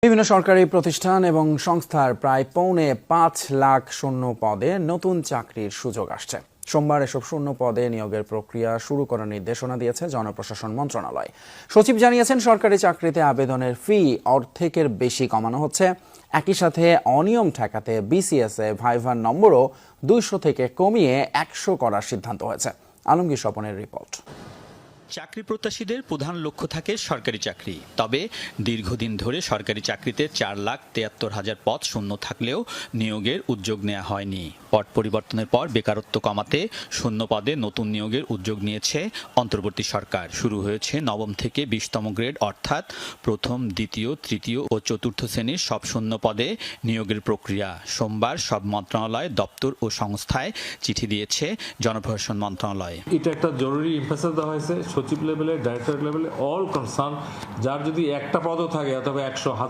বিভিন্ন সরকারি প্রতিষ্ঠান এবং সংস্থার প্রায় ৫.৫ লাখ শূন্য পদে নতুন চাকরির সুযোগ আসছে। সোমবার এসব শূন্য পদে নিয়োগের প্রক্রিয়া শুরু করার নির্দেশনা দিয়েছে জনপ্রশাসন মন্ত্রণালয়। সচিব জানিয়েছেন, সরকারি চাকরিতে আবেদনের ফি অর্ধেকের বেশি কমানো হচ্ছে। একই সাথে অনিয়ম ঠেকাতে বিসিএসে ভাইভার নম্বরও ২০০ থেকে কমিয়ে ১০০ করার সিদ্ধান্ত হয়েছে। আলমগীর স্বপনের রিপোর্ট। চাকরি প্রত্যাশীদের প্রধান লক্ষ্য থাকে সরকারি চাকরি। তবে দীর্ঘদিন ধরে সরকারি চাকরিতে ৪,৭৩,০০০ পদ শূন্য থাকলেও নিয়োগের উদ্যোগ নেওয়া হয়নি। পদ পরিবর্তনের পর বেকারত্ব কমাতে শূন্য পদে নতুন নিয়োগের উদ্যোগ নিয়েছে অন্তর্বর্তী সরকার। শুরু হয়েছে নবম থেকে ২০তম গ্রেড অর্থাৎ প্রথম, দ্বিতীয়, তৃতীয় ও চতুর্থ শ্রেণীর সব শূন্য পদে নিয়োগের প্রক্রিয়া। সোমবার সব মন্ত্রণালয়, দপ্তর ও সংস্থায় চিঠি দিয়েছে জনপ্রশাসন মন্ত্রণালয়। এটা একটা জরুরি এমফাসিস দেওয়া হয়েছে সচিব লেভেলে, ডাইরেক্টর লেভেলে, অল কনসার্ন যার যদি একটা পদও থাকে অথবা ১০০